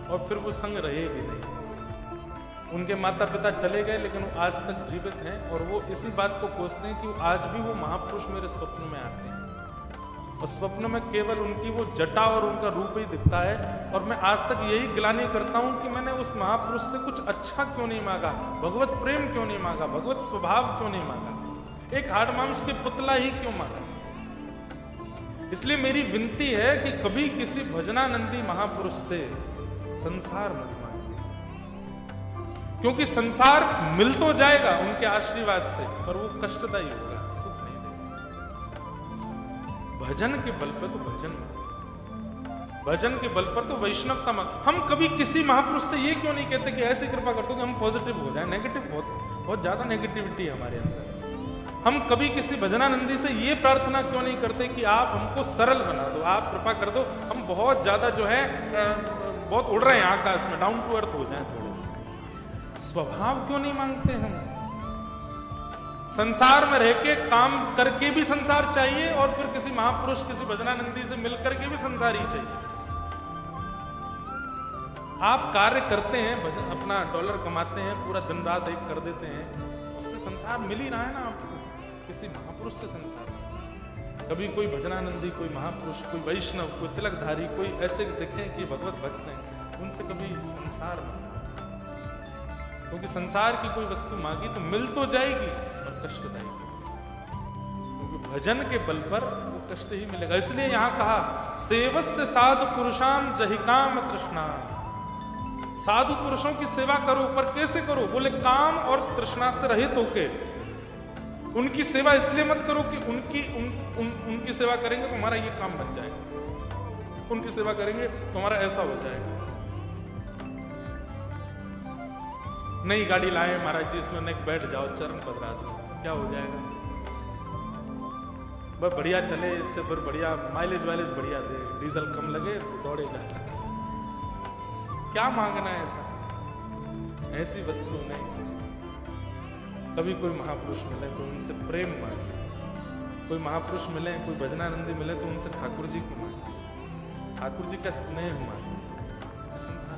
और फिर वो संग रहे भी नहीं। उनके माता पिता चले गए लेकिन वो आज तक जीवित हैं और वो इसी बात को कोसते हैं कि आज भी वो महापुरुष मेरे स्वप्न में आते हैं और स्वप्न में केवल उनकी वो जटा और उनका रूप ही दिखता है। और मैं आज तक यही गिलानी करता हूं कि मैंने उस महापुरुष से कुछ अच्छा क्यों नहीं मांगा, भगवत प्रेम क्यों नहीं मांगा, भगवत स्वभाव क्यों नहीं मांगा, एक हाड़ मांस के पुतला ही क्यों मांगा। इसलिए मेरी विनती है कि कभी किसी भजनानंदी महापुरुष से संसार मत मांगिए, क्योंकि संसार मिल तो जाएगा उनके आशीर्वाद से पर वो कष्टदायी होगा, सुख नहीं देगा। भजन के बल पर तो भजन के बल पर तो वैष्णवता मांग। हम कभी किसी महापुरुष से ये क्यों नहीं कहते कि ऐसी कृपा कर दो कि हम पॉजिटिव हो जाए। नेगेटिव बहुत ज्यादा नेगेटिविटी है हमारे अंदर। हम कभी किसी भजनानंदी से ये प्रार्थना क्यों नहीं करते कि आप हमको सरल बना दो, आप कृपा कर दो, हम बहुत ज्यादा जो है बहुत उड़ रहे हैं आकाश में, डाउन टू अर्थ हो जाए थोड़े। स्वभाव क्यों नहीं मांगते हम? संसार में रह के काम करके भी संसार चाहिए और फिर किसी महापुरुष किसी भजनानंदी से मिलकर के भी संसार ही चाहिए। आप कार्य करते हैं, अपना डॉलर कमाते हैं, पूरा दिन रात एक कर देते हैं, उससे संसार मिल ही रहा है ना आपको। किसी महापुरुष से संसार, कभी कोई भजनानंदी, कोई महापुरुष, कोई वैष्णव, कोई तिलकधारी, कोई ऐसे दिखें कि भगवत भक्त हैं, उनसे कभी संसार मत, क्योंकि संसार की कोई वस्तु मांगी तो मिल तो जाएगी और कष्टदायी, क्योंकि भजन के बल पर वो कष्ट ही मिलेगा। इसलिए यहां कहा सेवस्य साधु पुरुषाम जहिकाम तृष्णा। साधु पुरुषों की सेवा करो, पर कैसे करो? बोले काम और तृष्णा से रहित होके। उनकी सेवा इसलिए मत करो कि उनकी सेवा करेंगे तो हमारा ये काम बन जाएगा, उनकी सेवा करेंगे तो हमारा ऐसा हो जाएगा। नई गाड़ी लाए महाराज जी, इसमें नहीं बैठ जाओ, चरण पधरा दो, क्या हो जाएगा? बस बढ़िया चले, इससे फिर बढ़िया माइलेज वाइलेज बढ़िया दे, डीजल कम लगे, दौड़े जाए। क्या मांगना है ऐसा? ऐसी वस्तु नहीं। कभी कोई महापुरुष मिले तो उनसे प्रेम मांगे, कोई महापुरुष मिले, कोई भजनानंदी मिले तो उनसे ठाकुर जी को मांगे, ठाकुर जी का स्नेह मांगे। संसार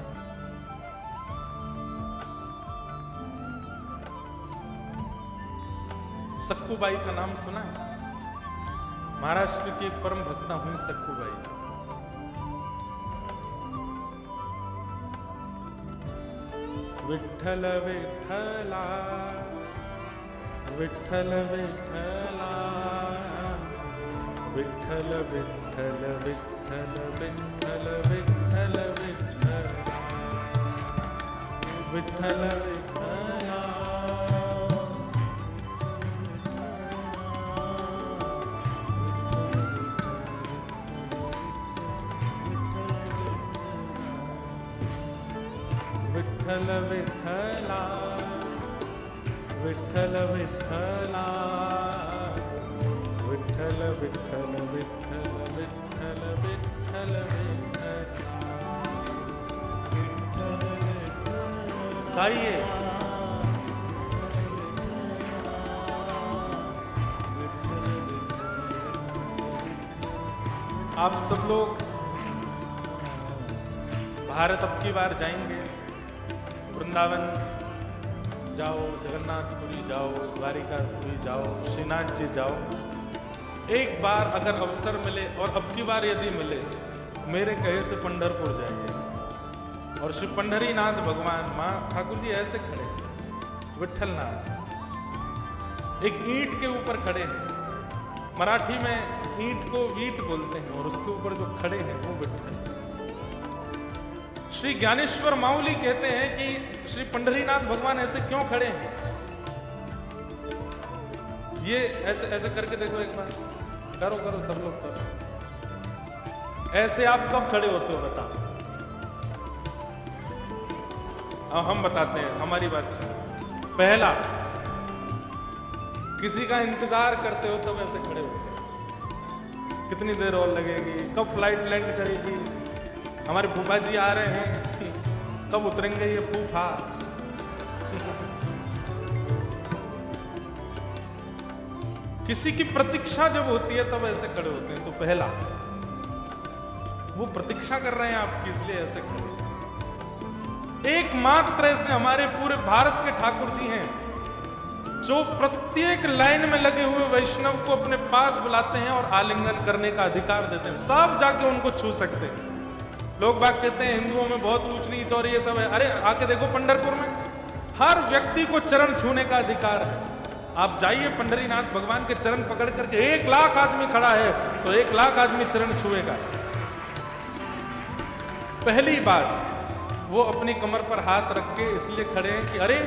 सक्कूबाई का नाम सुना है? महाराष्ट्र की एक परम भक्ता हुई सक्कूबाई। विठ्ठल विठ्ठला विठ्ठल विठ्ठला विठ्ठल विठ्ठल विठ्ठल विठ्ठल विठ्ठल विठ्ठल विठ्ठल विठ्ठला विठ्ठल विठ्ठला विठ्ठल विठ्ठला विठ्ठल विठ्ठल विठ्ठल विठ्ठल विठ्ठल विठ्ठल। गाइए। आप सब लोग भारत अब की बार जाएंगे, वृंदावन जाओ, जगन्नाथपुरी जाओ, द्वारिकापुरी जाओ, श्रीनाथ जी जाओ। एक बार अगर अवसर मिले और अब की बार यदि मिले, मेरे कहे से पंढरपुर जाइए और श्री पंढरीनाथ भगवान, माँ ठाकुर जी ऐसे खड़े, विठ्ठलनाथ एक ईंट के ऊपर खड़े हैं। मराठी में ईंट को वीट बोलते हैं और उसके ऊपर जो खड़े हैं वो विठ्ठल। श्री ज्ञानेश्वर माउली कहते हैं कि श्री पंढरीनाथ भगवान ऐसे क्यों खड़े हैं। ये ऐसे ऐसे करके देखो एक बार, करो करो सब लोग करो। ऐसे आप कब खड़े होते हो बताओ? हम बताते हैं, हमारी बात सुनो। पहला, किसी का इंतजार करते हो तब ऐसे खड़े होते हो। कितनी देर और लगेगी, कब फ्लाइट लैंड करेगी, हमारे फूफा जी आ रहे हैं, कब उतरेंगे ये फूफा। किसी की प्रतीक्षा जब होती है तब ऐसे खड़े होते हैं। तो पहला, वो प्रतीक्षा कर रहे हैं आपकी, इसलिए ऐसे खड़े। एकमात्र ऐसे हमारे पूरे भारत के ठाकुर जी हैं जो प्रत्येक लाइन में लगे हुए वैष्णव को अपने पास बुलाते हैं और आलिंगन करने का अधिकार देते हैं। सब जाके उनको छू सकते हैं। लोग बात कहते हैं हिंदुओं में बहुत ऊंच नीच और ये सब है। अरे आके देखो पंढरपुर में हर व्यक्ति को चरण छूने का अधिकार है। आप जाइए पंढरीनाथ भगवान के चरण पकड़ करके 1 लाख आदमी खड़ा है तो 1 लाख आदमी चरण छुएगा। पहली बात वो अपनी कमर पर हाथ रख के इसलिए खड़े हैं कि अरे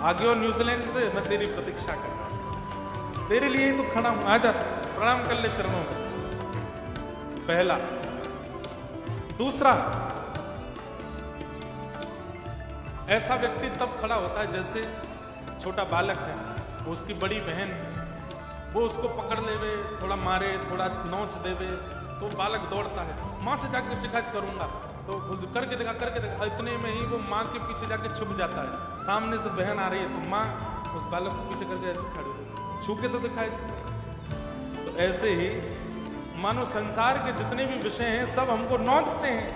आगे हो न्यूजीलैंड से, मैं तेरी प्रतीक्षा कर रहा हूं, तेरे लिए ही तो खड़ा हूं, आजा प्रणाम कर ले चरणों में। पहला। दूसरा, ऐसा व्यक्ति तब खड़ा होता है जैसे छोटा बालक है, उसकी बड़ी बहन वो उसको पकड़ लेवे, थोड़ा मारे, थोड़ा नोच देवे तो बालक दौड़ता है, माँ से जाकर शिकायत करूंगा, तो करके देखा, इतने में ही वो माँ के पीछे जाके छुप जाता है। सामने से बहन आ रही है तो माँ उस बालक को पीछे करके ऐसे खड़े हो, छू के तो दिखा इसको। तो ऐसे ही मानो संसार के जितने भी विषय हैं सब हमको नोचते हैं,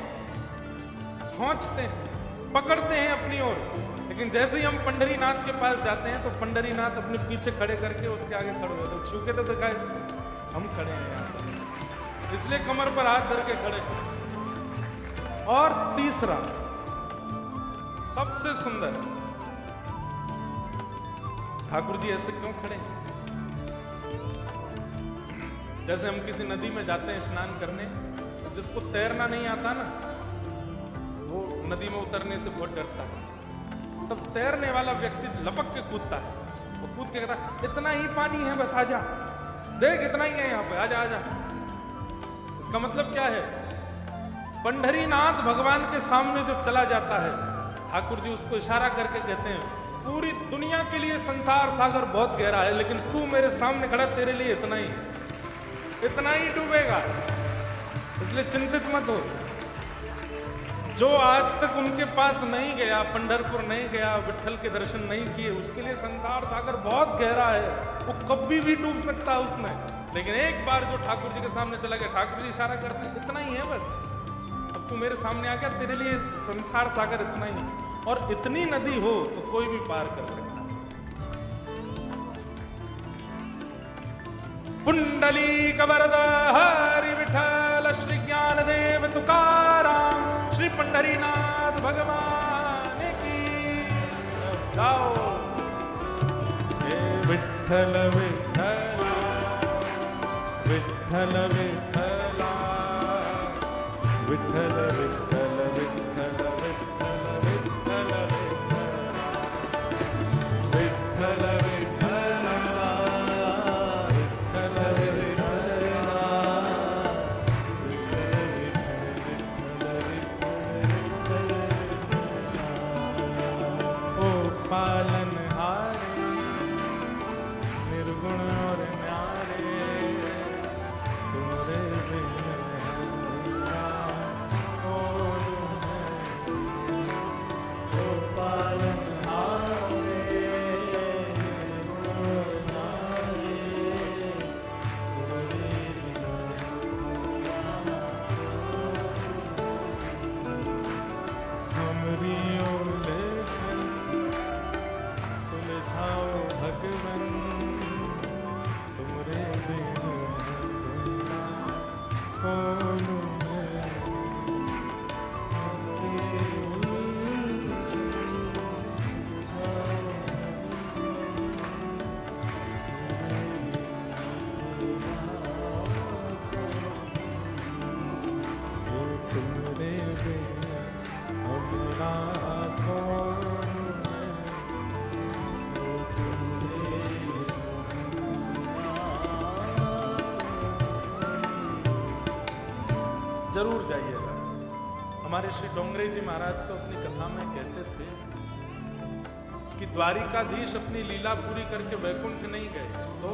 खींचते हैं, पकड़ते हैं अपनी ओर। लेकिन जैसे ही हम पंढरीनाथ के पास जाते हैं तो पंढरीनाथ अपने पीछे खड़े करके उसके आगे खड़े होते, छू के तो दिखा इसको, हम खड़े हैं यहाँ पर, इसलिए कमर पर हाथ धर के खड़े। और तीसरा सबसे सुंदर, ठाकुर जी ऐसे क्यों खड़े हैं? जैसे हम किसी नदी में जाते हैं स्नान करने, तो जिसको तैरना नहीं आता ना वो नदी में उतरने से बहुत डरता है। तब तैरने वाला व्यक्ति लपक के कूदता है, वो कूद के कहता है इतना ही पानी है बस आजा, देख इतना ही है यहाँ पे, आजा आजा। इसका मतलब क्या है? पंढरीनाथ भगवान के सामने जो चला जाता है, ठाकुर जी उसको इशारा करके कहते हैं पूरी दुनिया के लिए संसार सागर बहुत गहरा है, लेकिन तू मेरे सामने खड़ा, तेरे लिए इतना ही, इतना ही डूबेगा, इसलिए चिंतित मत हो। जो आज तक उनके पास नहीं गया, पंढरपुर नहीं गया, विट्ठल के दर्शन नहीं किए, उसके लिए संसार सागर बहुत गहरा है, वो कभी भी डूब सकता है उसमें। लेकिन एक बार जो ठाकुर जी के सामने चला गया, ठाकुर जी इशारा करते हैं इतना ही है बस, अब तू मेरे सामने आ गया, तेरे लिए संसार सागर इतना ही, और इतनी नदी हो तो कोई भी पार कर सकता है। पुंडलीक वरद हरि विठल श्री ज्ञानदेव तुकाराम श्री पंढरीनाथ भगवान की। जाओ हे विठल विठल विठल विठला विठल विठल विठल विठल विठल विठल विठल जरूर जाइएगा। हमारे श्री डोंगरे जी महाराज तो अपनी कथा में कहते थे कि द्वारिकाधीश अपनी लीला पूरी करके वैकुंठ नहीं गए, तो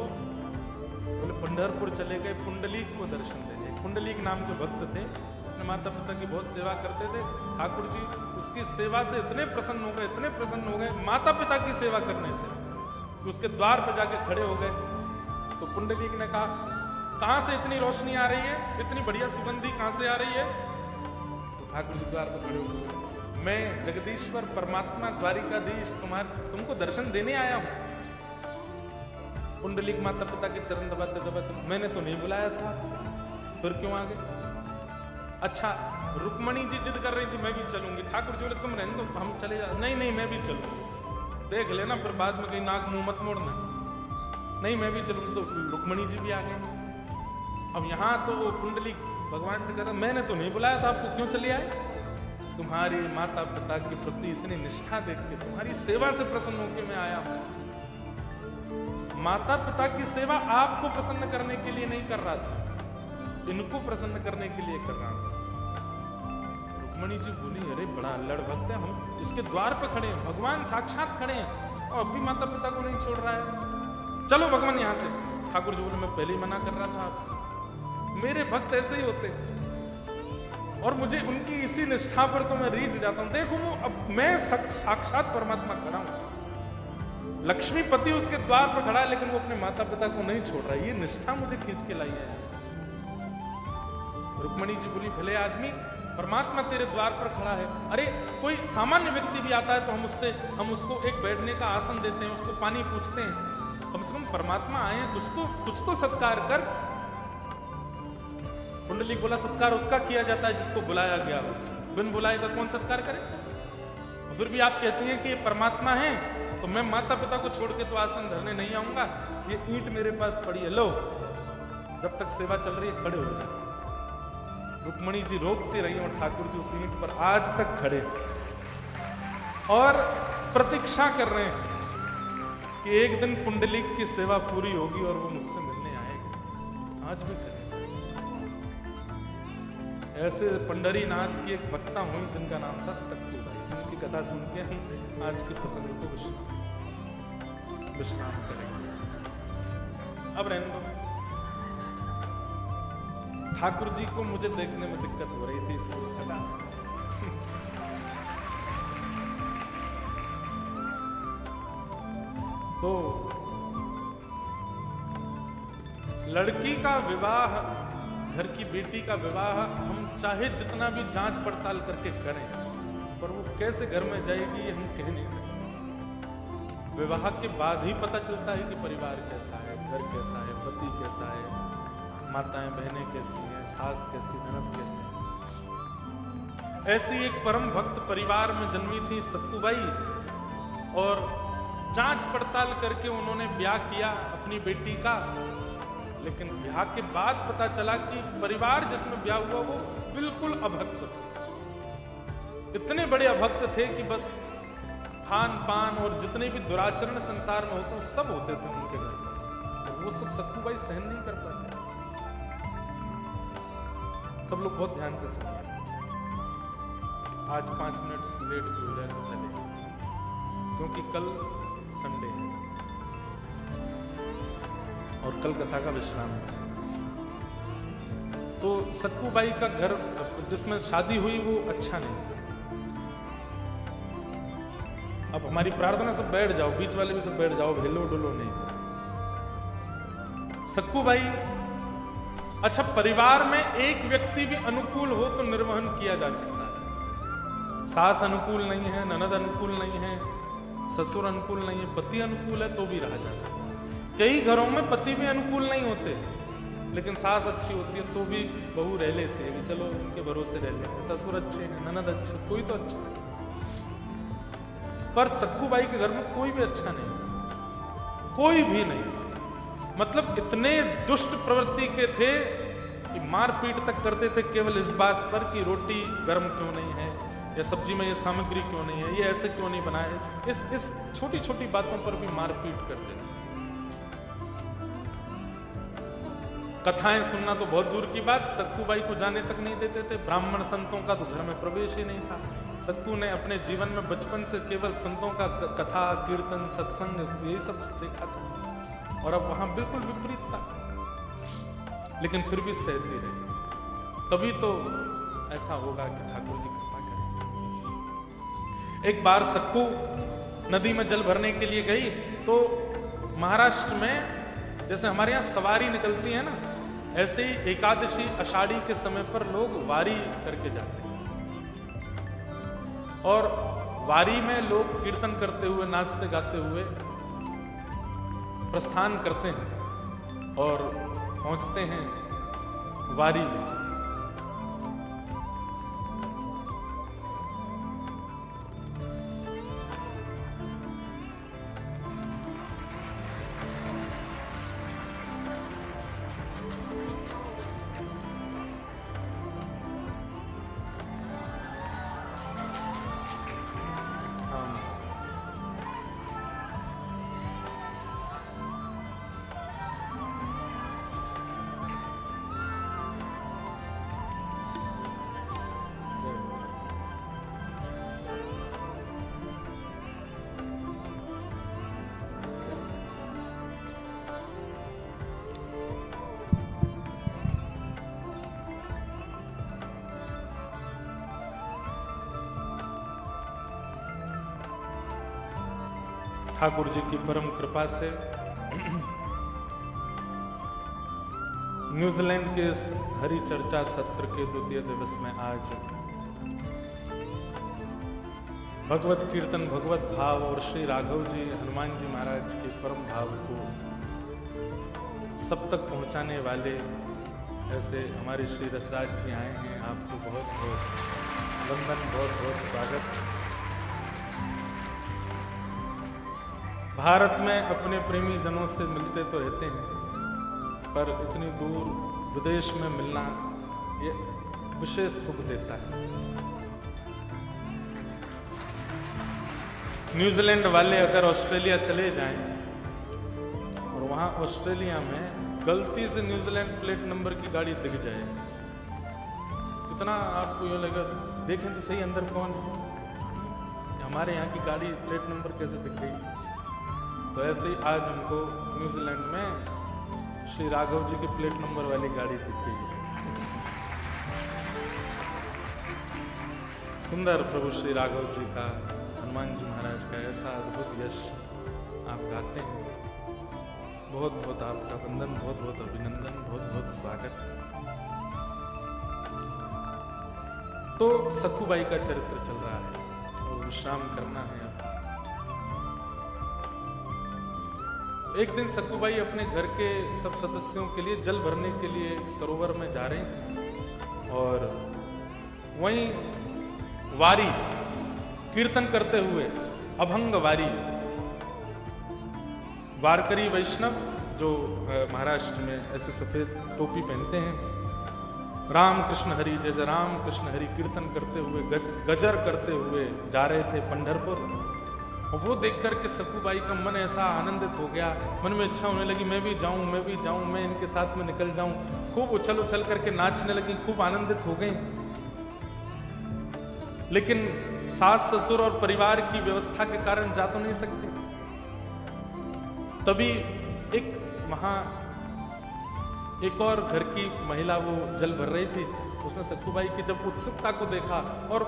बोले पंढरपुर चले गए, पुंडलीक को दर्शन दे गए। पुंडलीक नाम के भक्त थे, अपने माता पिता की बहुत सेवा करते थे। ठाकुर जी उसकी सेवा से इतने प्रसन्न हो गए, इतने प्रसन्न हो गए माता पिता की सेवा करने से, उसके द्वार पर जाके खड़े हो गए। तो पुंडलीक ने कहा कहां से इतनी रोशनी आ रही है, इतनी बढ़िया सुगंधी कहां से आ रही है? तो ठाकुर जी द्वार पर खड़े हो गए, मैं जगदीश्वर परमात्मा द्वारिकाधीश तुमको दर्शन देने आया हूं। पुंडलिक माता पिता के चरण दबाते दबाते, मैंने तो नहीं बुलाया था, फिर क्यों आ गए? अच्छा, रुक्मणी जी जिद कर रही थी मैं भी चलूंगी, ठाकुर जी बोले तुम रहने दो, हम चले जा। नहीं नहीं मैं भी चलूंगी, देख लेना फिर बाद में कहीं नाक मुंह मत मोड़ना। नहीं मैं भी चलूंगी, तो रुक्मणी जी भी आ गए। अब यहाँ तो वो पुंडलिक भगवान से कहता मैंने तो नहीं बुलाया था आपको, क्यों चले आए? तुम्हारी माता पिता के प्रति इतनी निष्ठा देख के, तुम्हारी सेवा से प्रसन्न होकर मैं आया हूं। माता पिता की सेवा आपको प्रसन्न करने के लिए नहीं कर रहा था, इनको प्रसन्न करने के लिए कर रहा था। रुक्मणी जी बोली अरे बड़ा अल्लड़ भक्त है, हम इसके द्वार पे खड़े हैं, भगवान साक्षात खड़े हैं और अब भी माता पिता को नहीं छोड़ रहा है, चलो भगवान यहां से। ठाकुर जी बोले मैं पहले ही मना कर रहा था आपसे, मेरे भक्त ऐसे ही होते और मुझे उनकी इसी निष्ठा पर तो मैं रीझ जाता हूं। देखो वो अब मैं साक्षात परमात्मा खड़ा हूं, लक्ष्मीपति उसके द्वार पर खड़ा है, लेकिन वो अपने माता पिता को नहीं छोड़ रहा है, ये निष्ठा मुझे खींच के लाई है। रुक्मणी जी बोली भले आदमी, परमात्मा तेरे द्वार पर खड़ा है। अरे कोई सामान्य व्यक्ति भी आता है तो हम उसको एक बैठने का आसन देते हैं, उसको पानी पूछते हैं, कम से कम परमात्मा आए हैं कुछ तो सत्कार कर। पुंडलिक बोला सत्कार उसका किया जाता है जिसको बुलाया गया हो, बिन बुलाए का कौन सत्कार करे? फिर भी आप कहती हैं कि ये परमात्मा है तो मैं माता पिता को छोड़ के तो आसन धरने नहीं आऊंगा, ये ईंट मेरे पास पड़ी है, लो जब तक सेवा चल रही है खड़े हो जाए। रुक्मणी जी रोकती रही और ठाकुर जी उस ईंट पर आज तक खड़े और प्रतीक्षा कर रहे हैं कि एक दिन पुंडलिक की सेवा पूरी होगी और वो मुझसे मिलने आएगा। आज भी खड़े। ऐसे पंडरीनाथ की एक भक्ता हुई जिनका नाम था सक्कू बाई, उनकी कथा सुन के हम आज की प्रसंग को विश्राम करेंगे। अब रहने दो, ठाकुर जी को मुझे देखने में दिक्कत हो रही थी इसलिए खड़ा। तो लड़की का विवाह, घर की बेटी का विवाह हम चाहे जितना भी जांच पड़ताल करके करें, पर वो कैसे घर में जाएगी हम कह नहीं सकते। विवाह के बाद ही पता चलता है कि परिवार कैसा है, घर कैसा है, पति कैसा है, माताएं बहनें कैसी हैं, सास कैसी, ननद कैसी। ऐसी एक परम भक्त परिवार में जन्मी थी सक्कूबाई और जांच पड़ताल करके उन्होंने ब्याह किया अपनी बेटी का। लेकिन ब्याह के बाद पता चला कि परिवार जिसमें ब्याह हुआ वो बिल्कुल अभक्त थे, इतने बड़े अभक्त थे कि बस खान पान और जितने भी दुराचरण संसार में होते सब होते थे उनके घर में, तो वो सब सक्कूबाई सहन नहीं कर पाते। सब लोग बहुत ध्यान से सुनिए, आज 5 मिनट लेट भी हो जाए तो चलेगा, क्योंकि कल संडे है और कल कथा का विश्राम है। तो सक्कूबाई का घर जिसमें शादी हुई वो अच्छा नहीं। अब हमारी प्रार्थना सब बैठ जाओ, बीच वाले भी सब बैठ जाओ, हिलो डुलो नहीं। सक्कूबाई, अच्छा परिवार में एक व्यक्ति भी अनुकूल हो तो निर्वहन किया जा सकता है। सास अनुकूल नहीं है, ननद अनुकूल नहीं है, ससुर अनुकूल नहीं है, पति अनुकूल है तो भी रहा जा सकता है। कई घरों में पति भी अनुकूल नहीं होते, लेकिन सास अच्छी होती है तो भी बहू रह लेते हैं, चलो उनके भरोसे रह लेते हैं, ससुर अच्छे हैं, ननद अच्छे, कोई तो अच्छा है। पर सक्कूबाई के घर में कोई भी अच्छा नहीं, कोई भी नहीं। मतलब इतने दुष्ट प्रवृत्ति के थे कि मारपीट तक करते थे केवल इस बात पर कि रोटी गर्म क्यों नहीं है, या सब्जी में ये सामग्री क्यों नहीं है, ये ऐसे क्यों नहीं बनाए। इस छोटी छोटी बातों पर भी मारपीट करते थे। कथाएं सुनना तो बहुत दूर की बात, सक्कूबाई को जाने तक नहीं देते थे। ब्राह्मण संतों का तो घर में प्रवेश ही नहीं था। सक्कू ने अपने जीवन में बचपन से केवल संतों का कथा कीर्तन सत्संग यही सब देखा था, और अब वहां बिल्कुल विपरीत था, लेकिन फिर भी सहती रही। तभी तो ऐसा होगा कि ठाकुर जी कृपा करें। एक बार सक्कू नदी में जल भरने के लिए गई तो महाराष्ट्र में जैसे हमारे यहाँ सवारी निकलती है ना, ऐसे ही एकादशी आषाढ़ी के समय पर लोग वारी करके जाते हैं। और वारी में लोग कीर्तन करते हुए, नाचते गाते हुए प्रस्थान करते हैं और पहुंचते हैं वारी में। ठाकुर जी की परम कृपा से न्यूजीलैंड के इस हरि चर्चा सत्र के द्वितीय दिवस में आज भगवत कीर्तन, भगवत भाव और श्री राघव जी, हनुमान जी महाराज के परम भाव को सब तक पहुंचाने वाले ऐसे हमारे श्री रसराज जी आए हैं। आपको बहुत बहुत वंदन, बहुत बहुत स्वागत। भारत में अपने प्रेमी जनों से मिलते तो रहते हैं, पर इतनी दूर विदेश में मिलना ये विशेष सुख देता है। न्यूजीलैंड वाले अगर ऑस्ट्रेलिया चले जाएं और वहां ऑस्ट्रेलिया में गलती से न्यूजीलैंड प्लेट नंबर की गाड़ी दिख जाए, कितना आपको ये लगेगा, देखें तो सही अंदर कौन है, हमारे यहाँ की गाड़ी प्लेट नंबर कैसे दिख गई। तो ऐसे ही आज हमको न्यूजीलैंड में श्री राघव जी की प्लेट नंबर वाली गाड़ी दिख गई है। सुंदर प्रभु श्री राघव जी का, हनुमान जी महाराज का ऐसा अद्भुत यश आप गाते हैं। बहुत बहुत आपका वंदन, बहुत बहुत अभिनंदन, बहुत बहुत स्वागत। तो सखूबाई का चरित्र चल रहा है और विश्राम करना है। एक दिन सखूबाई अपने घर के सब सदस्यों के लिए जल भरने के लिए एक सरोवर में जा रहे थे और वहीं वारी कीर्तन करते हुए, अभंग वारी, वारकरी वैष्णव जो महाराष्ट्र में ऐसे सफेद टोपी पहनते हैं, राम कृष्ण हरि जय जय राम कृष्ण हरि कीर्तन करते हुए, गजर करते हुए जा रहे थे पंढरपुर। और वो देख करके सखूबाई का मन ऐसा आनंदित हो गया, मन में इच्छा होने लगी मैं भी जाऊं, मैं भी जाऊं, मैं इनके साथ में निकल जाऊं। खूब उछल उछल करके नाचने लगी, खूब आनंदित हो गई। लेकिन सास ससुर और परिवार की व्यवस्था के कारण जा तो नहीं सकते। तभी एक और घर की महिला वो जल भर रही थी, उसने सखूबाई की जब उत्सुकता को देखा और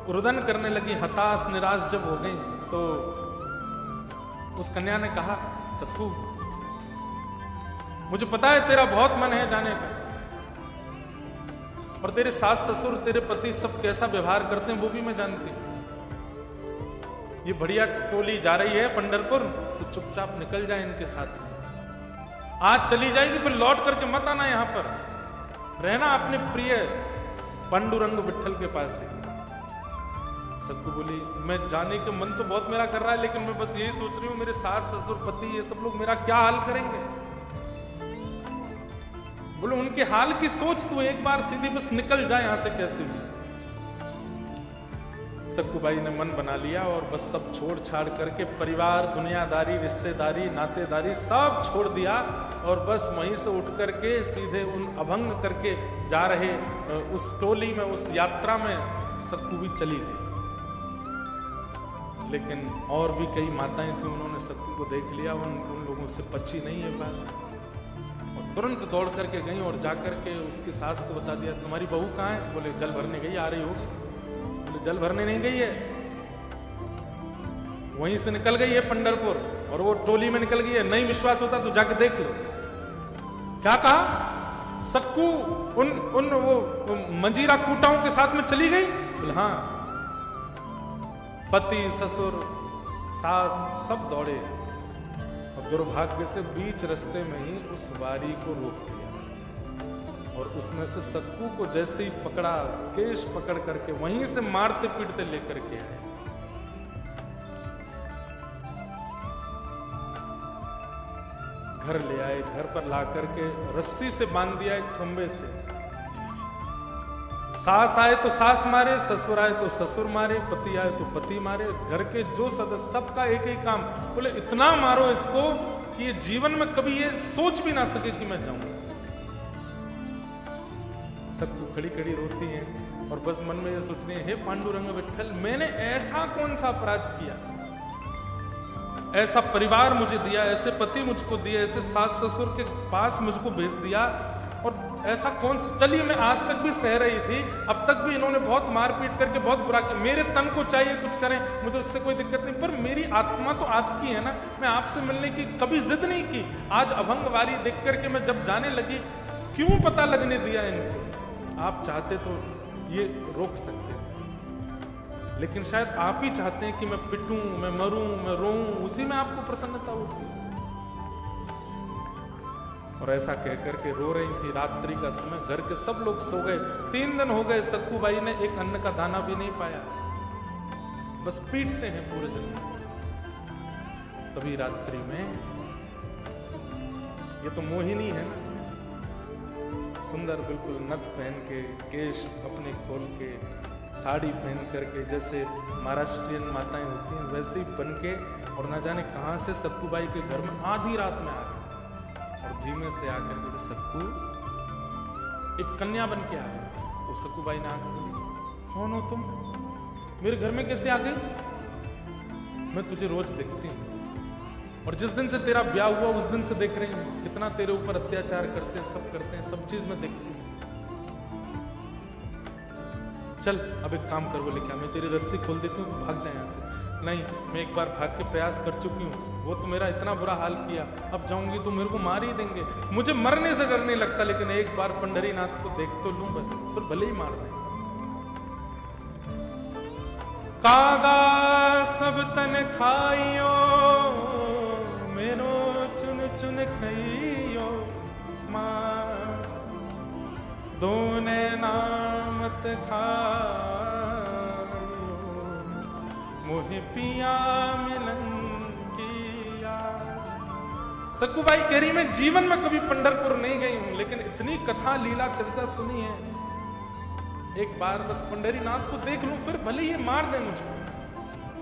रुदन करने लगी, हताश निराश जब हो गई, तो उस कन्या ने कहा, सखू मुझे पता है तेरा बहुत मन है जाने का, और तेरे सास ससुर, तेरे पति सब कैसा व्यवहार करते हैं वो भी मैं जानती हूं। ये बढ़िया टोली जा रही है पंढरपुर, तो चुपचाप निकल जाए इनके साथ में। आज चली जाएगी फिर लौट करके मत आना, यहां पर रहना अपने प्रिय पांडुरंग विठल के पास ही। सखू बोली, मैं जाने का मन तो बहुत मेरा कर रहा है, लेकिन मैं बस यही सोच रही हूँ मेरे सास ससुर पति ये सब लोग मेरा क्या हाल करेंगे। बोलो उनके हाल की सोच तो एक बार सीधी बस निकल जाए यहां से कैसे भी। सखूबाई ने मन बना लिया और बस सब छोड़ छाड़ करके परिवार, दुनियादारी, रिश्तेदारी, नातेदारी सब छोड़ दिया और बस वहीं से उठ करके सीधे उन अभंग करके जा रहे उस टोली में, उस यात्रा में सखू भी चली गई। लेकिन और भी कई माताएं थी, उन्होंने सखू को देख लिया, उन लोगों से पची नहीं है बात, और तुरंत दौड़ करके गई और जाकर के उसकी सास को बता दिया, तुम्हारी बहू कहाँ है? बोले जल भरने गई, आ रही होगी। बोले जल भरने नहीं गई है, वहीं से निकल गई है पंढरपुर, और वो टोली में निकल गई है। नहीं विश्वास होता तो जाके देख लो। क्या कहा? सखू उन वो मंजीरा कूटाओं के साथ में चली गई? बोले हाँ। पति, ससुर, सास सब दौड़े और दुर्भाग्य से बीच रास्ते में ही उस वारी को रोक दिया और उसमें से सक्कू को जैसे ही पकड़ा, केश पकड़ करके वहीं से मारते पीटते लेकर के आए। घर ले आए, घर पर ला करके रस्सी से बांध दिया एक खंबे से। सास आए तो सास मारे, ससुर आए तो ससुर मारे, पति आए तो पति मारे। घर के जो सदस्य, सबका एक ही काम, बोले इतना मारो इसको कि ये जीवन में कभी ये सोच भी ना सके कि मैं जाऊं। सबको खड़ी खड़ी रोती हैं और बस मन में ये सोच रही है, हे पांडुरंग विठ्ठल, मैंने ऐसा कौन सा अपराध किया, ऐसा परिवार मुझे दिया, ऐसे पति मुझको दिए, ऐसे सास ससुर के पास मुझको भेज दिया, और ऐसा कौन सा। चलिए मैं आज तक भी सह रही थी, अब तक भी इन्होंने बहुत मारपीट करके बहुत बुरा किया, मेरे तन को चाहिए कुछ करें, मुझे उससे कोई दिक्कत नहीं, पर मेरी आत्मा तो आपकी है ना, मैं आपसे मिलने की कभी जिद नहीं की। आज अभंगवारी देख करके मैं जब जाने लगी, क्यों पता लगने दिया इनको। आप चाहते तो ये रोक सकते थे, लेकिन शायद आप ही चाहते हैं कि मैं पिटूं, मैं मरूं, मैं रोऊं, उसी में आपको प्रसन्नता होती है। और ऐसा कह करके रो रही थी। रात्रि का समय, घर के सब लोग सो गए। 3 दिन हो गए, सक्कू बाई ने एक अन्न का दाना भी नहीं पाया, बस पीटते हैं पूरे दिन। तभी रात्रि में, ये तो मोहिनी है ना, सुंदर बिल्कुल नथ पहन के, केश अपने खोल के, साड़ी पहन करके, जैसे महाराष्ट्रियन माताएं होती हैं वैसे ही बन के, और ना जाने कहां से सक्कू बाई के घर में आधी रात में आ गए और धीमे से आकर के सक्कू एक कन्या बन के आ गई। तो सक्कू बाई ने आकर बोली, कौन हो तुम, मेरे घर में कैसे आ गई? मैं तुझे रोज देखती हूँ और जिस दिन से तेरा ब्याह हुआ उस दिन से देख रही हूँ, कितना तेरे ऊपर अत्याचार करते हैं, सब चीज मैं देखती हूँ। चल अब एक काम कर, बोले क्या, मैं तेरी रस्सी खोल देती हूँ, भाग जाए यहाँ से। नहीं, मैं एक बार भाग के प्रयास कर चुकी हूँ, वो तो मेरा इतना बुरा हाल किया, अब जाऊंगी तो मेरे को मार ही देंगे। मुझे मरने से डर नहीं लगता, लेकिन एक बार पंढरीनाथ को देख तो लूं बस, फिर भले ही मार दें। कागा सब तन खाइयो, मेरो चुन चुन खाइयो मांस, दोने नामत खाइयो, मोहे पिया मिलन की आस। सक्कू बाई कह रही, मैं जीवन में कभी पंढरपुर नहीं गई हूं, लेकिन इतनी कथा लीला चर्चा सुनी है, एक बार बस पंढरीनाथ को देख लूं, फिर भले ये मार दे मुझको,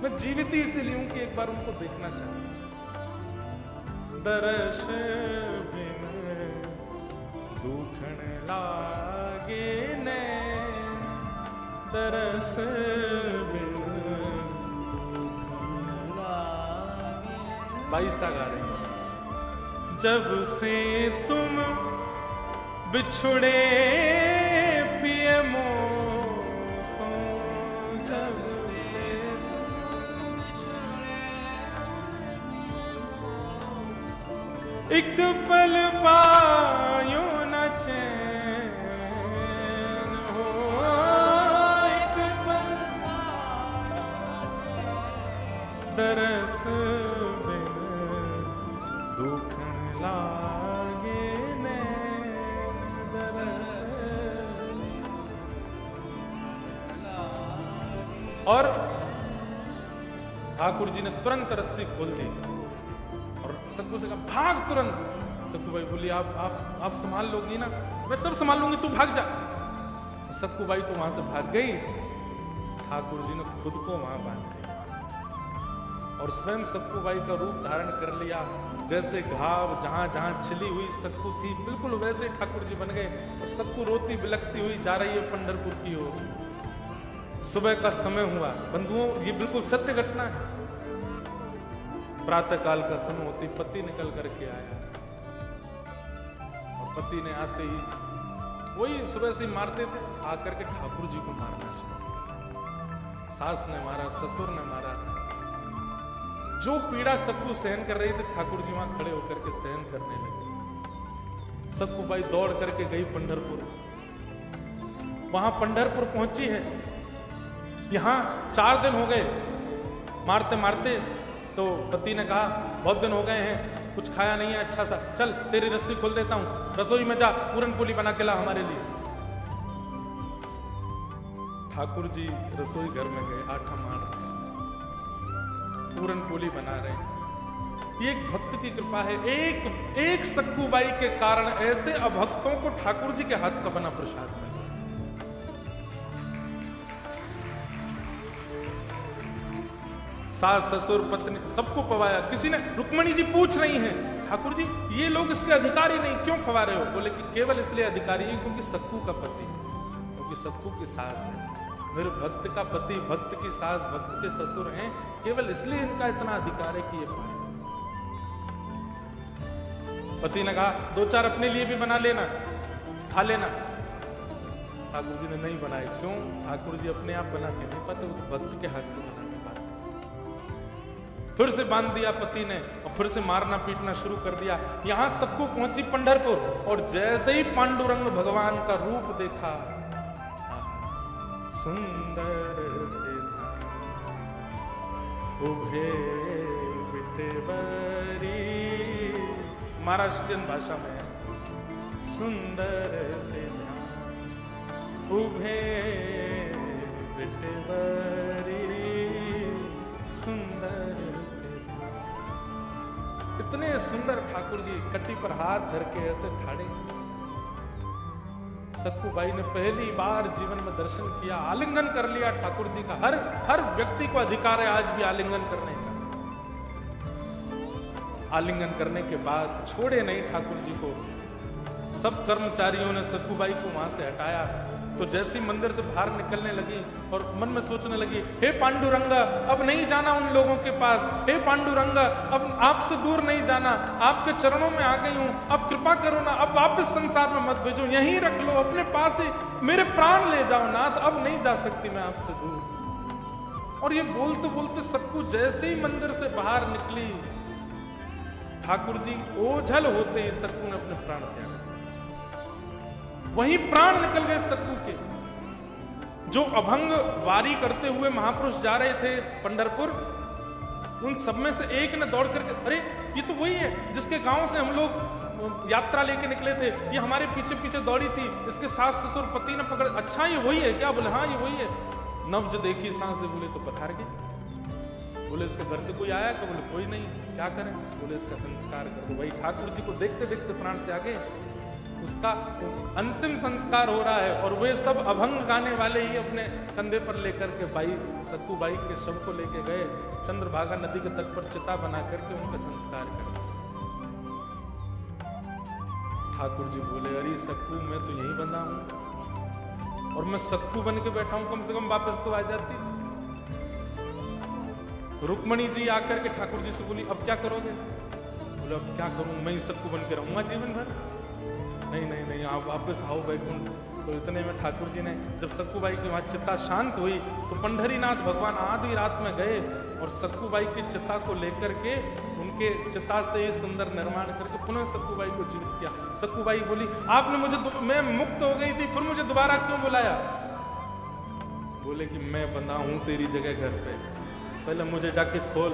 मैं जीवित ही इसीलिए हूं कि एक बार उनको देखना चाहती। दर्श बिन दुखण लागे ने, दरस बिन दुखण लागे। बाईसा गा रहे हैं, जब से तुम बिछुड़े पिए मोसो, जब से एक पल पायो न चैन हो, एक पल तरस बिन दुखन लागे नैन, दरस। और ठाकुर जी ने तुरंत रस्सी खोल दी और सक्कू से कहा, भाग तुरंत। सक्कू बाई बोली, आप संभाल लोगी ना, मैं सब संभाल लूंगी, तू भाग जा। सक्कू बाई तो वहां से भाग गई, ठाकुर जी ने खुद को वहां बांध लिया और स्वयं सक्कू बाई का रूप धारण कर लिया। जैसे घाव जहां जहां छिली हुई सक्कू थी, बिल्कुल वैसे ठाकुर जी बन गए और सक्कू रोती बिलखती हुई जा रही है पंढरपुर की ओर। सुबह का समय हुआ बंधुओं, ये बिल्कुल सत्य घटना है। प्रातः काल का समय होती पति निकल करके आया और पति ने आते ही वही सुबह से मारते थे, आकर के ठाकुर जी को मारना शुरू। सास ने मारा, ससुर ने मारा, जो पीड़ा सक्कू सहन कर रही थी ठाकुर जी वहां खड़े होकर के सहन करने लगे। सक्कू बाई दौड़ करके गई पंढरपुर। वहां पंढरपुर पहुंची है, यहां 4 दिन हो गए, मारते मारते तो पति ने कहा बहुत दिन हो गए हैं, कुछ खाया नहीं है अच्छा सा, चल तेरी रस्सी खोल देता हूं, रसोई में जा पूरन पोली बना के ला हमारे लिए। ठाकुर जी रसोई घर में गए, आटा मार रहे, पूरन पोली बना रहे। ये एक भक्त की कृपा है। एक सक्कूबाई के कारण ऐसे अभक्तों को ठाकुर जी के हाथ का बना प्रसाद मिला। सास ससुर पत्नी सबको पवाया। किसी ने, रुक्मणी जी पूछ रही हैं, ठाकुर जी ये लोग इसके अधिकारी नहीं, क्यों खवा रहे हो? बोले कि केवल इसलिए अधिकारी है क्योंकि सक्कू का पति, क्योंकि सक्कू की सास है, मेरे भक्त का पति, भक्त की सास, भक्त के ससुर हैं, केवल इसलिए इनका इतना अधिकार है कि ये पाए। पति ने कहा 2-4 अपने लिए भी बना लेना, खा लेना। ठाकुर जी ने नहीं बनाए। क्यों? ठाकुर जी अपने आप बना के नहीं पाते, वो भक्त के हाथ से बना के पाते। फिर से बांध दिया पति ने और फिर से मारना पीटना शुरू कर दिया। यहां सबको पहुंची पंढरपुर और जैसे ही पांडुरंग भगवान का रूप देखा, सुंदर उभे बिटेवरी, महाराष्ट्रियन भाषा में सुंदर उभे बिटेवरी, सुंदर। इतने सुंदर ठाकुर जी कट्टी पर हाथ धर के ऐसे ठाड़े। सक्कूबाई ने पहली बार जीवन में दर्शन किया, आलिंगन कर लिया ठाकुर जी का। हर व्यक्ति को अधिकार है आज भी आलिंगन करने का। आलिंगन करने के बाद छोड़े नहीं ठाकुर जी को। सब कर्मचारियों ने सक्कूबाई को वहां से हटाया। तो जैसी मंदिर से बाहर निकलने लगी और मन में सोचने लगी, हे पांडुरंगा अब नहीं जाना उन लोगों के पास, हे पांडुरंगा अब आपसे दूर नहीं जाना, आपके चरणों में आ गई हूं, अब कृपा करो ना, अब वापस संसार में मत भेजो, यहीं रख लो, अपने पास ही मेरे प्राण ले जाओ नाथ, अब नहीं जा सकती मैं आपसे दूर। और ये बोलते बोलते सक्कू जैसे ही मंदिर से बाहर निकली, ठाकुर जी ओझल होते ही सक्कू ने अपने प्राण त्याग। वहीं प्राण निकल गए सक्कू के। जो अभंग वारी करते हुए महापुरुष जा रहे थे पंढरपुर, उन सब में से एक ने दौड़ करके, अरे ये तो वही है जिसके गांव से हम लोग यात्रा लेके निकले थे, ये हमारे पीछे पीछे दौड़ी थी, इसके सास ससुर पति ने पकड़, अच्छा ये वही है क्या? बोले हाँ ये वही है। नब्ज देखी सांस दे, बोले तो पथार गए। बोले इसके घर से कोई आया? बोले कोई नहीं, क्या करें? बोले इसका संस्कार कर दो। भाई ठाकुर जी को देखते देखते प्राण त्यागे, उसका अंतिम संस्कार हो रहा है और वे सब अभंग गाने वाले ही अपने कंधे पर लेकर के सक्कूबाई के शव को लेके गए, चंद्रभागा नदी के तट पर चिता बना करके उनका संस्कार कर। ठाकुर जी बोले, अरे सक्कू मैं तो यही बंधा हूं और मैं सक्कू बन के बैठा हूं, कम से कम वापस तो आ जाती। रुक्मणी जी आकर के ठाकुर जी से बोली, अब क्या करोगे? बोले अब क्या करूं, मैं ही सक्कू बन के रहूंगा जीवन भर? नहीं नहीं नहीं, आप वापस आओ वैकुंठ। तो इतने में ठाकुर जी ने, जब सक्कूबाई की वहां चिता शांत हुई तो पंढरीनाथ भगवान आधी रात में गए और सक्कूबाई की चिता को लेकर के उनके चिता से ही सुंदर निर्माण करके पुनः सक्कूबाई को जीवित किया। सक्कूबाई बोली, आपने मुझे, मैं मुक्त हो गई थी, फिर मुझे दोबारा क्यों बुलाया? बोले कि मैं बंधा हूं तेरी जगह घर पे, पहले मुझे जाके खोल।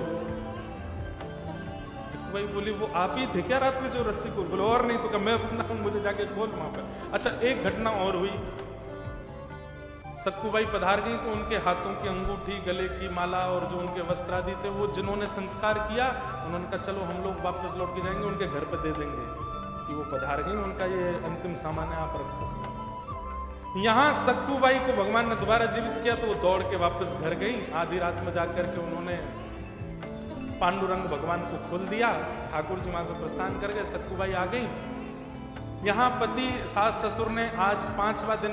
भाई बोली, वो आप ही थे क्या रात में जो रस्सी को? बोले और नहीं तो क्या, मैं बंदा हूं, मुझे जाके खोल वहां पर। अच्छा एक घटना और हुई, सक्कूबाई पधार गई तो उनके हाथों की अंगूठी, गले की माला और जो उनके वस्त्र आदि थे वो जिन्होंने संस्कार किया, उन्होंने कहा चलो हम लोग वापस लौट के जाएंगे, उनके घर पर दे देंगे कि वो पधार गई, उनका ये अंतिम सामान है आप रखो। यहाँ सक्कूबाई को भगवान ने दोबारा जीवित किया तो वो दौड़ के वापस घर गई। आधी रात में जाकर के उन्होंने पांडुरंग भगवान को खोल दिया। ठाकुर जी वहां से प्रस्थान कर गए, सक्कूबाई आ गई। यहाँ पति सास ससुर ने आज 5वां दिन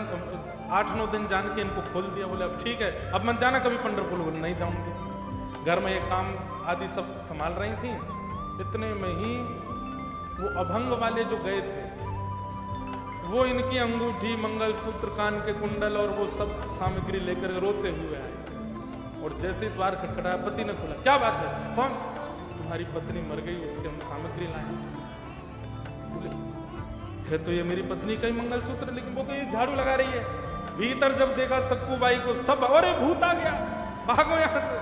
8-9 दिन जान के इनको खोल दिया। बोले अब ठीक है, अब मत जाना कभी पंढरपुर। बोले नहीं जाऊंगी। घर में ये काम आदि सब संभाल रही थी। इतने में ही वो अभंग वाले जो गए थे वो इनकी अंगूठी, मंगलसूत्र, कान के कुंडल और वो सब सामग्री लेकर रोते हुए आए और जैसे द्वार खटखटाया पति ने खोला, क्या बात है? कौन? तुम्हारी पत्नी मर गई, उसके हम सामग्री लाए। बोले है तो ये मेरी पत्नी का ही मंगलसूत्र, लेकिन वो तो ये झाड़ू लगा रही है। भीतर जब देखा सक्कूबाई को सब, अरे भूत आ गया, भागो यहां से।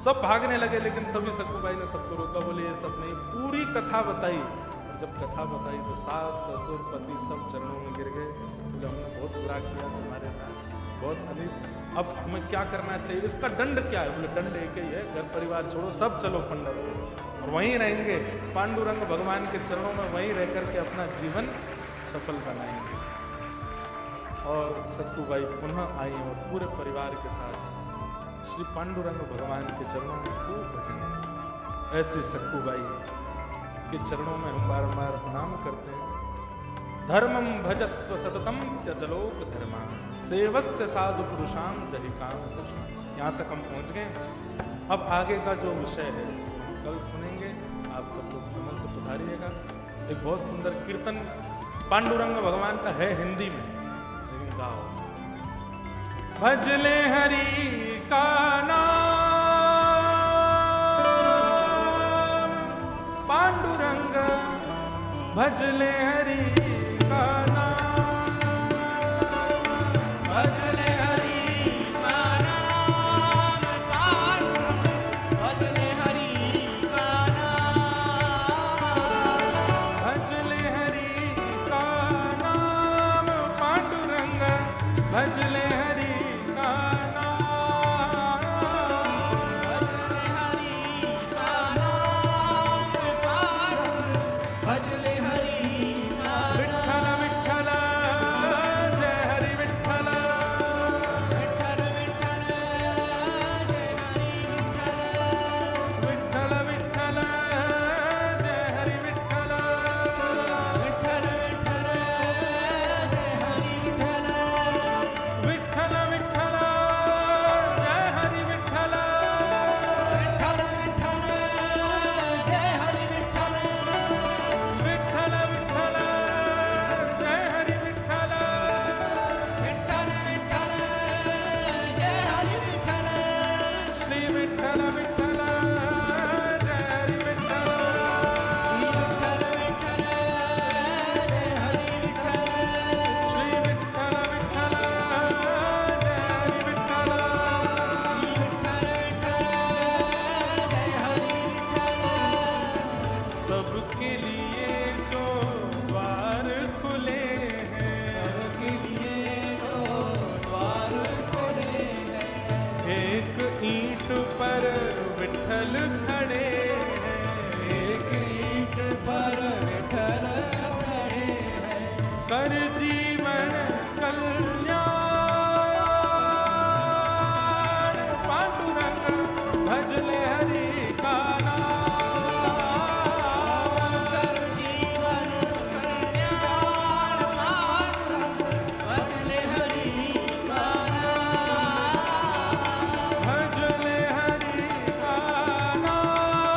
सब भागने लगे, लेकिन तभी सक्कूबाई ने सबको रोका, बोले ये सब नहीं, पूरी कथा बताई। और जब कथा बताई तो सास ससुर पति सब चरणों में गिर गए, बोले हमने बहुत बुरा किया तुम्हारे साथ, बहुत अनित, अब हमें क्या करना चाहिए, इसका दंड क्या है? बोले दंड एक ही है, घर परिवार छोड़ो, सब चलो पंढरपुर और वहीं रहेंगे, पांडुरंग भगवान के चरणों में वहीं रह करके अपना जीवन सफल बनाएंगे। और सक्कूबाई पुनः आई और पूरे परिवार के साथ श्री पांडुरंग भगवान के चरणों में खूब भजन है। ऐसे सक्कूबाई के चरणों में हम बारंबार प्रणाम करते हैं। धर्मम भजस्व सततम त्यजलोक धर्मा सेवस्य साधु पुरुषाम जहि काम पुरुषाम। यहाँ तक हम पहुँच गए। अब आगे का जो विषय है कल सुनेंगे, आप सब लोग समय से पधारिएगा। एक बहुत सुंदर कीर्तन पांडुरंग भगवान का है हिंदी में, लेकिन गाओ। भजले हरि का नाम पांडुरंग, भजले हरि का नाम, भजले हरि का नाम पांडुरंग, भजले हरि का नाम, भजले हरि का नाम पांडुरंग, भजले कर जीवन कल्याण पांडुरंग, भजले हरि का नाम, कर जीवन कल्याण पांडुरंग, भजले हरि का नाम, भजले हरि का नाम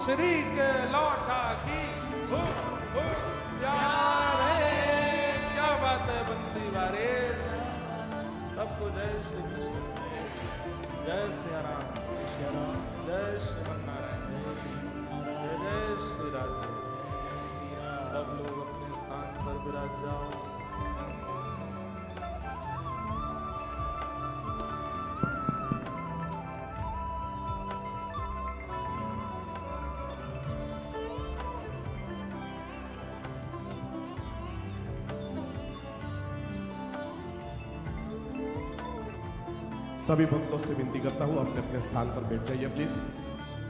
पुछरी के लौटा की हो प्यार है। क्या बात है बंसी वारिस। सबको जय श्री कृष्ण, जय सिया राम, जय श्रीमन नारायण, जय जय श्री राधे। सब लोग अपने स्थान पर विराज जाओ। सभी भक्तों से विनती करता हूं अपने अपने स्थान पर बैठ जाइए प्लीज।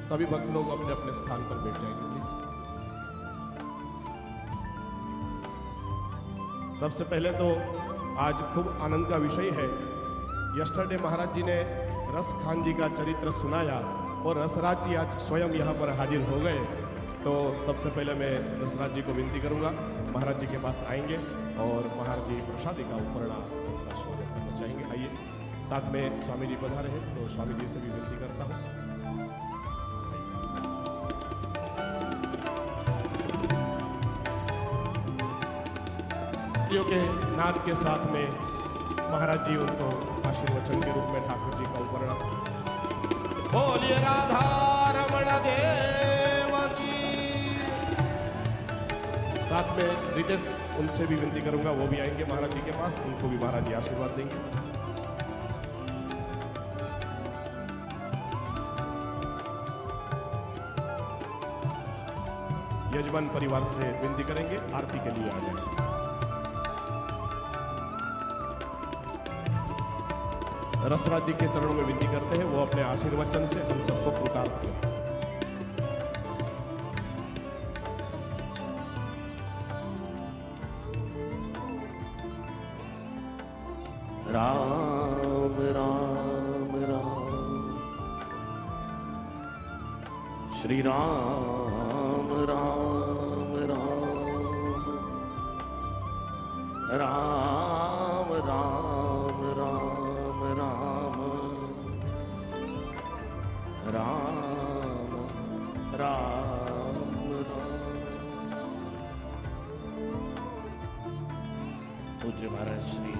सभी भक्त लोग अपने अपने स्थान पर बैठ जाइए प्लीज। सबसे पहले तो आज खूब आनंद का विषय है। यस्टरडे महाराज जी ने रस खान जी का चरित्र सुनाया और रसराज जी आज स्वयं यहाँ पर हाजिर हो गए। तो सबसे पहले मैं रसराज जी को विनती करूंगा, महाराज जी के पास आएंगे और महाराज जी प्रसादी का उपरणा करना चाहेंगे। आइए, साथ में स्वामी जी पधारे हैं तो स्वामी जी से भी विनती करता हूं। के नाद के साथ में महाराज जी उनको आशीर्वचन के रूप में ठाकुर जी का उपरणा। बोलिए राधा रमण देव की। साथ में रितेश, उनसे भी विनती करूंगा, वो भी आएंगे महाराज जी के पास, उनको भी महाराज जी आशीर्वाद देंगे। यजमान परिवार से विनती करेंगे आरती के लिए आ जाए। रसराज जी के चरणों में विनती करते हैं, वो अपने आशीर्वचन से हम सबको कृतार्थ करें। राम राम राम श्री राम राम राम राम राम राम राम राम राम राम। पूज्य महाराज श्री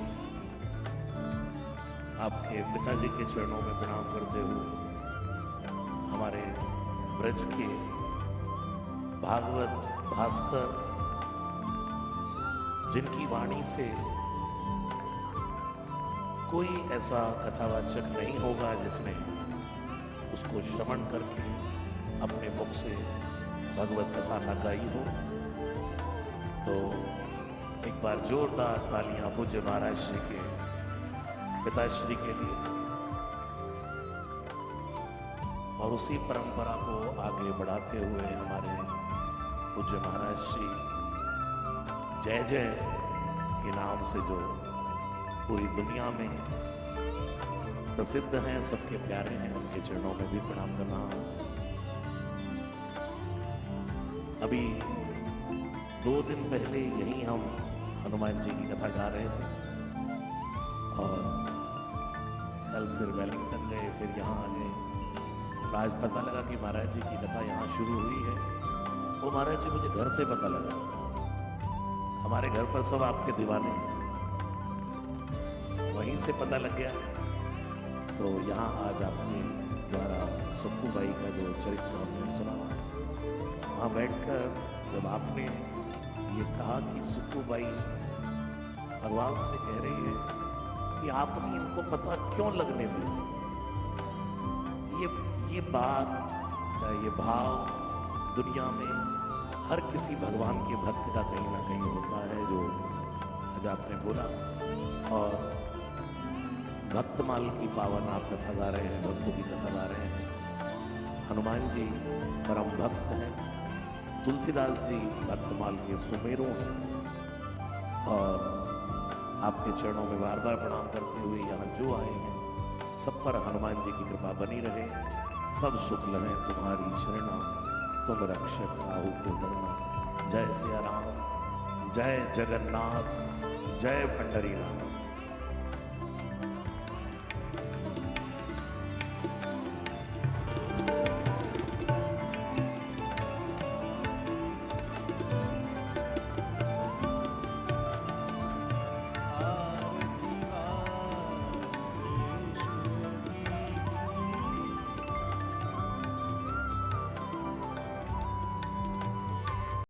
आपके पिताजी के चरणों में प्रणाम करते हुए हमारे ब्रज के भागवत भास्कर, जिनकी वाणी से कोई ऐसा कथावाचक नहीं होगा जिसने उसको श्रवण करके अपने मुख से भगवत कथा न गाई हो, तो एक बार जोरदार तालियां पूज्य महाराज श्री के पिताश्री के लिए। और उसी परंपरा को आगे बढ़ाते हुए हमारे पूज्य महाराज श्री जय जय के नाम से जो पूरी दुनिया में प्रसिद्ध हैं, सबके प्यारे हैं, उनके चरणों में भी प्रणाम करना। अभी 2 दिन पहले यहीं हम हनुमान जी की कथा गा रहे थे और कल फिर वेलिंगटन गए, फिर यहाँ आ गए। आज पता लगा कि महाराज जी की कथा यहाँ शुरू हुई है। वो महाराज जी मुझे घर से पता लगा, हमारे घर पर सब आपके दीवाने, वहीं से पता लग गया। तो यहाँ आज आपके द्वारा सुक्कू बाई का जो चरित्र हमने सुना, वहाँ बैठकर जब आपने ये कहा कि सुक्कू बाई भगवान से कह रही है कि आपने इनको पता क्यों लगने दी, ये बात, ये भाव दुनिया में हर किसी भगवान के भक्त का कहीं ना कहीं होता है, जो आज आपने बोला। और भक्तमाल की पावन आप कथा गा रहे हैं, भक्तों की कथा गा रहे हैं। हनुमान जी परम भक्त हैं, तुलसीदास जी भक्तमाल के सुमेरु हैं। और आपके चरणों में बार बार प्रणाम करते हुए यहाँ जो आए हैं, सब पर हनुमान जी की कृपा बनी रहे, सब सुख लगे तुम्हारी शरणा, तुम रक्षक काहू को डरना। जय सिया राम, जय जगन्नाथ, जय पंडरीनाथ।